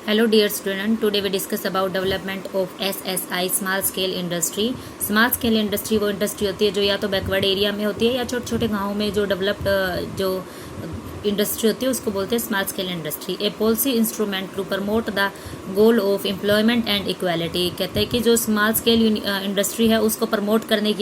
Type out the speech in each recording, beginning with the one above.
Hello dear student, today we discuss about development of SSI small scale industry. Small scale industry वो industry होती है जो या तो बैकवर्ड एरिया में होती है या छोटे छोटे गाँव में जो डेवलप्ड जो इंडस्ट्री होती है उसको बोलते हैं small scale industry. A policy instrument to promote the goal of employment and equality. कहते हैं कि जो स्मॉल स्केल इंडस्ट्री है उसको प्रमोट करने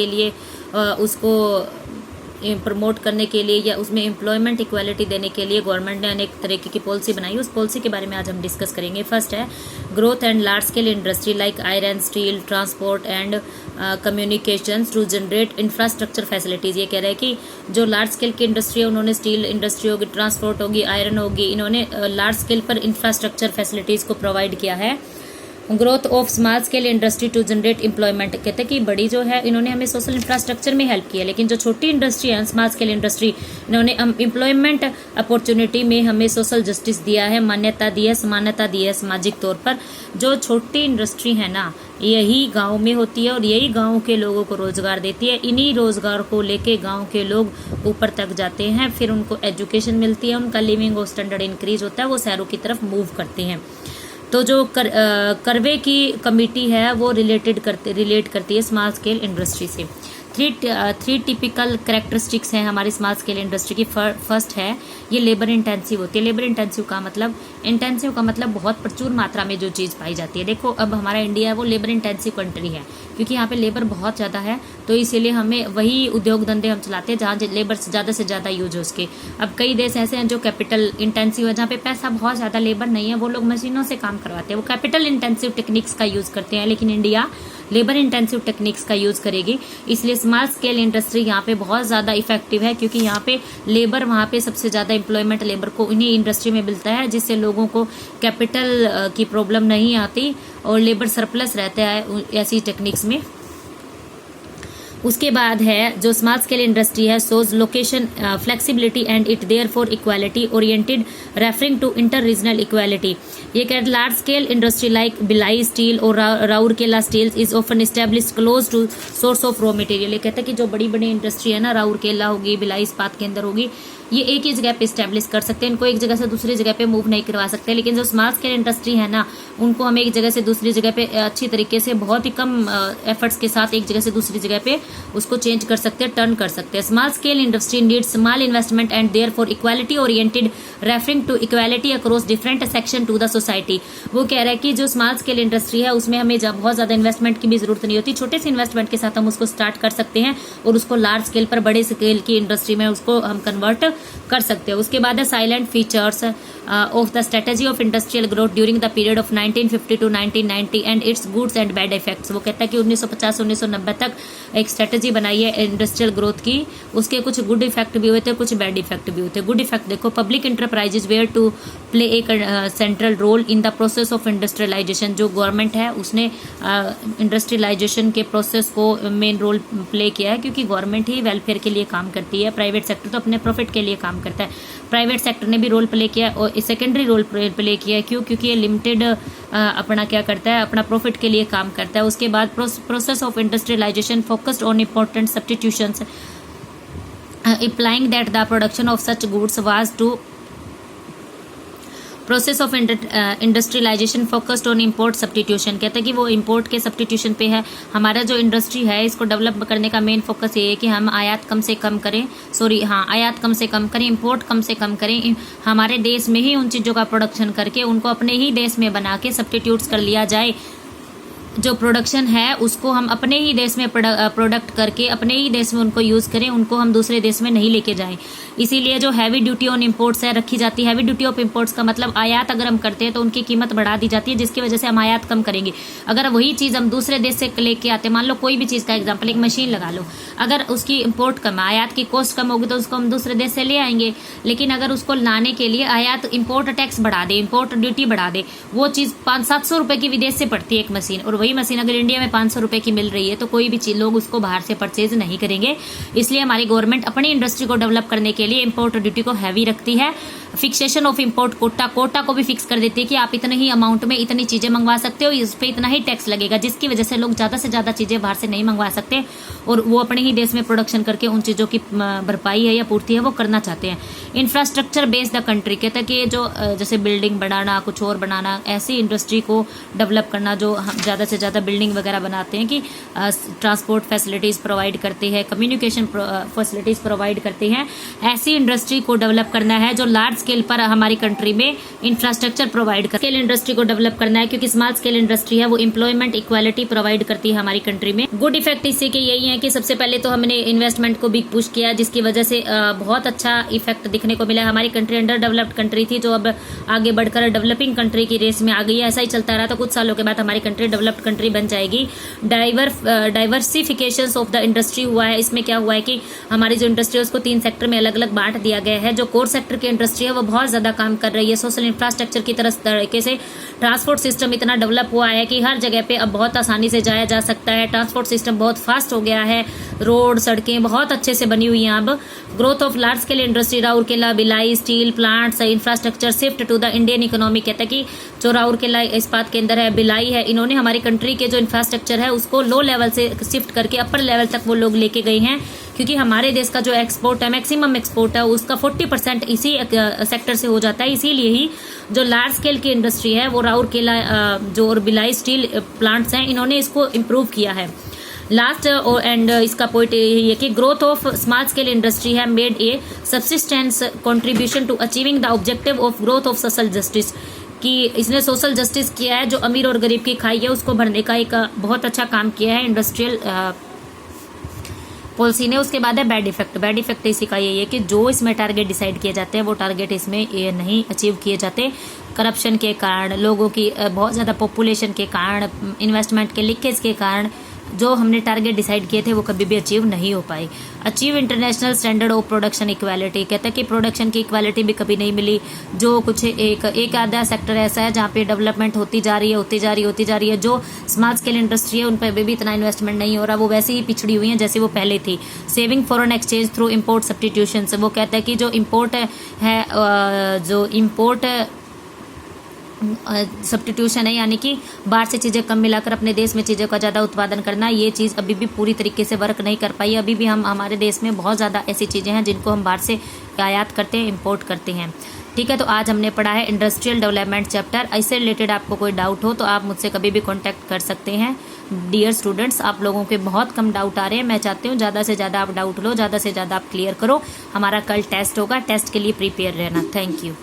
के लिए या उसमें एम्प्लॉयमेंट इक्वालिटी देने के लिए गवर्नमेंट ने अनेक तरीके की पॉलिसी बनाई. उस पॉलिसी के बारे में आज हम डिस्कस करेंगे. फर्स्ट है growth and large scale industry like iron, steel, transport and communications to generate infrastructure facilities. ये कह रहे हैं कि जो लार्ज स्केल की इंडस्ट्री है उन्होंने स्टील इंडस्ट्री होगी, ट्रांसपोर्ट होगी, आयरन होगी, इन्होंने लार्ज स्केल पर इंफ्रास्ट्रक्चर फैसिलिटीज को प्रोवाइड किया है. Growth of small scale industry to generate employment. कहते हैं कि बड़ी जो है इन्होंने हमें सोशल इंफ्रास्ट्रक्चर में हेल्प किया, लेकिन जो छोटी इंडस्ट्री है स्मॉल स्केल इंडस्ट्री इन्होंने एम्प्लॉयमेंट अपॉर्चुनिटी में हमें सोशल जस्टिस दिया है, मान्यता दी है, समानता दी है सामाजिक तौर पर. जो छोटी इंडस्ट्री है ना यही गांव में होती है और यही गांव के लोगों को रोजगार देती है. इन्हीं रोजगार को लेके गांव के लोग ऊपर तक जाते हैं, फिर उनको एजुकेशन मिलती है, उनका लिविंग स्टैंडर्ड इंक्रीज होता है, वो शहरों की तरफ मूव करते हैं. तो जो करवे की कमेटी है वो रिलेट करती है स्मॉल स्केल इंडस्ट्री से. थ्री टिपिकल कैरेक्टरिस्टिक्स हैं हमारी स्मॉल स्केल इंडस्ट्री की. फर्स्ट है ये लेबर इंटेंसिव होती है. लेबर इंटेंसिव का मतलब बहुत प्रचुर मात्रा में जो चीज़ पाई जाती है. देखो अब हमारा इंडिया है वो लेबर इंटेंसिव कंट्री है क्योंकि यहाँ पे लेबर बहुत ज़्यादा है, तो इसीलिए हमें वही उद्योग धंधे हम चलाते हैं जहाँ लेबर ज़्यादा से ज़्यादा यूज हो उसके. अब कई देश ऐसे हैं जो कैपिटल इंटेंसिव है, जहाँ पे पैसा बहुत ज़्यादा, लेबर नहीं है, वो लोग मशीनों से काम करवाते हैं, वो कैपिटल इंटेंसिव टेक्निक्स का यूज़ करते हैं. लेकिन इंडिया लेबर इंटेंसिव टेक्निक्स का यूज़ करेगी, इसलिए स्मॉल स्केल इंडस्ट्री यहाँ पे बहुत ज़्यादा इफेक्टिव है क्योंकि यहाँ पे लेबर, वहाँ पे सबसे ज़्यादा एम्प्लॉयमेंट लेबर को इन्हीं इंडस्ट्री में मिलता है, जिससे लोगों को कैपिटल की प्रॉब्लम नहीं आती और लेबर सरप्लस रहता है ऐसी टेक्निक्स में. उसके बाद है जो स्मॉल स्केल इंडस्ट्री है shows location flexibility and it there for equality oriented referring to inter regional equality. ये कह large scale industry like Bhilai steel और Rourkela steels is often establish close to source of raw material. ये कहता है कि जो बड़ी बड़ी इंडस्ट्री है ना, राउरकेला होगी, भिलाई इस्पात के अंदर होगी, ये एक ही जगह पे स्टैब्लिश कर सकते हैं, इनको एक जगह से दूसरी जगह पे मूव नहीं करवा सकते. लेकिन जो स्मॉल स्केल इंडस्ट्री है ना उनको हम एक जगह से दूसरी जगह पे अच्छी तरीके से बहुत ही कम एफर्ट्स के साथ एक जगह से दूसरी जगह पे उसको चेंज कर सकते हैं, टर्न कर सकते हैं. Small scale industry need small investment and there for equality oriented referring to equality across different section to the society. वो कह रहा है कि जो स्मॉल स्केल इंडस्ट्री है उसमें हमें बहुत ज्यादा इन्वेस्टमेंट की भी जरूरत नहीं होती, छोटे से इन्वेस्टमेंट के साथ हम उसको स्टार्ट कर सकते हैं और उसको लार्ज स्केल पर, बड़े स्केल की इंडस्ट्री में उसको हम कन्वर्ट कर सकते हैं. उसके बाद है salient features of the strategy of industrial growth during the period of 1950 to 1990 and its goods and bad effects. वो कहता है कि 1950 से 1990 तक एक स्ट्रेटेजी बनाई है इंडस्ट्रियल ग्रोथ की, उसके कुछ गुड इफेक्ट भी हुए थे, कुछ बैड इफेक्ट भी हुए थे. गुड इफेक्ट देखो, public enterprises were to play एक central role in the process of industrialisation. जो गवर्नमेंट है उसने इंडस्ट्रियलाइजेशन के प्रोसेस को मेन रोल प्ले किया है क्योंकि गवर्नमेंट ही वेलफेयर के लिए काम करती है, प्राइवेट सेक्टर तो अपने प्रॉफिट के लिए काम करता है. प्राइवेट सेक्टर ने भी रोल प्ले किया और सेकेंडरी रोल प्ले किया है. क्यों? क्योंकि ये लिमिटेड अपना क्या करता है, अपना प्रॉफिट के लिए काम करता है. उसके बाद process of industrialisation focused on important substitutions implying that the production of such goods was to process of industrialisation focused on import substitution. कहते हैं कि वो इम्पोर्ट के सब्स्टिट्यूशन पे है. हमारा जो इंडस्ट्री है इसको डेवलप करने का मेन फोकस ये है कि हम आयात कम से कम करें, आयात कम से कम करें, इम्पोर्ट कम से कम करें, हमारे देश में ही उन चीज़ों का प्रोडक्शन करके उनको अपने ही देश में बना के सब्स्टिट्यूट्स कर लिया जाए. जो प्रोडक्शन है उसको हम अपने ही देश में प्रोडक्ट करके अपने ही देश में उनको यूज़ करें, उनको हम दूसरे देश में नहीं लेके जाएं. इसीलिए जो हैवी ड्यूटी ऑन इम्पोर्ट्स है रखी जाती है. हैवी ड्यूटी ऑफ इम्पोर्ट्स का मतलब आयात अगर हम करते हैं तो उनकी कीमत बढ़ा दी जाती है, जिसकी वजह से हम आयात कम करेंगे. अगर वही चीज़ हम दूसरे देश से लेके आते, मान लो कोई भी चीज़ का एग्जाम्पल, एक मशीन लगा लो, अगर उसकी इम्पोर्ट कम, आयात की कॉस्ट कम होगी तो उसको हम दूसरे देश से ले आएंगे. लेकिन अगर उसको लाने के लिए आयात इम्पोर्ट टैक्स बढ़ा दे, इम्पोर्ट ड्यूटी बढ़ा दे, वो चीज़ 500-700 रुपये की विदेश से पड़ती है एक मशीन, और वही मशीन अगर इंडिया में 500 रुपये की मिल रही है तो कोई भी चीज़ लोग उसको बाहर से परचेज नहीं करेंगे. इसलिए हमारी गवर्नमेंट अपनी इंडस्ट्री को डेवलप करने के लिए इम्पोर्ट ड्यूटी को हैवी रखती है. Fixation of import quota, quota को भी फिक्स कर देती है कि आप इतने ही अमाउंट में इतनी चीज़ें मंगवा सकते हो, इस पर इतना ही टैक्स लगेगा, जिसकी वजह से लोग ज़्यादा से ज़्यादा चीज़ें बाहर से नहीं मंगवा सकते और वो अपने ही देश में प्रोडक्शन करके उन चीज़ों की भरपाई है या पूर्ति है वो करना चाहते हैं। इंफ्रास्ट्रक्चर बेस्ड द कंट्री, कहता है कि जो जैसे बिल्डिंग बनाना, कुछ और बनाना, ऐसी इंडस्ट्री को डेवलप करना जो ज़्यादा से ज़्यादा बिल्डिंग वगैरह बनाते हैं, कि ट्रांसपोर्ट फैसिलिटीज़ प्रोवाइड करते हैं, कम्युनिकेशन फैसिलिटीज़ प्रोवाइड करते हैं, ऐसी इंडस्ट्री को डेवलप करना है जो लार्ज स्केल पर हमारी कंट्री में इंफ्रास्ट्रक्चर प्रोवाइड कर। स्केल इंडस्ट्री को डेवलप करना है क्योंकि स्मॉल स्केल इंडस्ट्री है वो एम्प्लॉयमेंट इक्वालिटी प्रोवाइड करती है हमारी कंट्री में। गुड इफेक्ट इससे के यही है कि सबसे पहले तो हमने इन्वेस्टमेंट को भी पुश किया, जिसकी वजह से बहुत अच्छा इफेक्ट दिखने को मिला। हमारी कंट्री अंडर डेवलप्ड कंट्री थी जो अब आगे बढ़कर डेवलपिंग कंट्री की रेस में आ गई है। ऐसा ही चलता रहा तो कुछ सालों के बाद हमारी कंट्री डेवलप्ड कंट्री बन जाएगी। डाइवर्सिफिकेशन ऑफ द इंडस्ट्री हुआ है। इसमें क्या हुआ है कि हमारी जो इंडस्ट्री है उसको 3 सेक्टर में अलग अलग बांट दिया गया है। जो कोर सेक्टर की इंडस्ट्री है वो बहुत ज़्यादा काम कर रही है। सोशल इंफ्रास्ट्रक्चर की तरीके से ट्रांसपोर्ट सिस्टम इतना डेवलप हुआ है कि हर जगह पे अब बहुत आसानी से जाया जा सकता है। ट्रांसपोर्ट सिस्टम बहुत फास्ट हो गया है, रोड सड़कें बहुत अच्छे से बनी हुई हैं अब। Growth of large scale industry, Rourkela, Bhilai steel plants infrastructure shift to the Indian economy, कहता है कि जो राउरकेला इस्पात केंद्र है, भिलाई है, इन्होंने हमारी कंट्री के जो इंफ्रास्ट्रक्चर है उसको लो लेवल से शिफ्ट करके अपर लेवल तक वो लोग लेके गए हैं। क्योंकि हमारे देश का जो एक्सपोर्ट है, मैक्सिमम एक्सपोर्ट है, उसका 40% इसी सेक्टर से हो जाता है। इसीलिए ही जो लार्ज स्केल की इंडस्ट्री है वो राउरकेला जो और भिलाई स्टील प्लांट्स हैं, इन्होंने इसको इम्प्रूव किया है। लास्ट एंड इसका पॉइंट यही है कि growth of small scale industry है made a subsistence contribution to achieving the objective of growth of social justice, कि इसने सोशल जस्टिस किया है, जो अमीर और गरीब की खाई है उसको भरने का एक बहुत अच्छा काम किया है इंडस्ट्रियल पॉलिसी ने। उसके बाद है बैड इफेक्ट। बैड इफेक्ट इसी का यही है कि जो इसमें टारगेट डिसाइड किए जाते हैं वो टारगेट इसमें ये नहीं अचीव किए जाते। करप्शन के कारण, लोगों की बहुत ज़्यादा पॉपुलेशन के कारण, इन्वेस्टमेंट के लीकेज के कारण जो हमने टारगेट डिसाइड किए थे वो कभी भी अचीव नहीं हो पाए। Achieve international standard of production equality, कहता है कि प्रोडक्शन की इक्वालिटी भी कभी नहीं मिली। जो कुछ एक आधा सेक्टर ऐसा है जहाँ पे डेवलपमेंट होती जा रही है। जो स्मॉल स्केल इंडस्ट्री है उन पर भी इतना इन्वेस्टमेंट नहीं हो रहा, वो वैसे ही पिछड़ी हुई है जैसे वो पहले थी। Saving foreign exchange through import substitution, वो कहता है कि जो इम्पोर्ट सब्स्टिट्यूशन है, यानी कि बाहर से चीज़ें कम मिलाकर अपने देश में चीज़ों का ज़्यादा उत्पादन करना, ये चीज़ अभी भी पूरी तरीके से वर्क नहीं कर पाई। अभी भी हमारे देश में बहुत ज़्यादा ऐसी चीज़ें हैं जिनको हम बाहर से आयात करते हैं, इंपोर्ट करते हैं। ठीक है, तो आज हमने पढ़ा है इंडस्ट्रियल डेवलपमेंट चैप्टर। इससे रिलेटेड आपको कोई डाउट हो तो आप मुझसे कभी भी कॉन्टैक्ट कर सकते हैं। डियर स्टूडेंट्स, आप लोगों के बहुत कम डाउट आ रहे हैं। मैं चाहती हूँ ज़्यादा से ज़्यादा आप डाउट लो, ज़्यादा से ज़्यादा आप क्लियर करो। हमारा कल टेस्ट होगा, टेस्ट के लिए प्रिपेयर रहना। Thank you.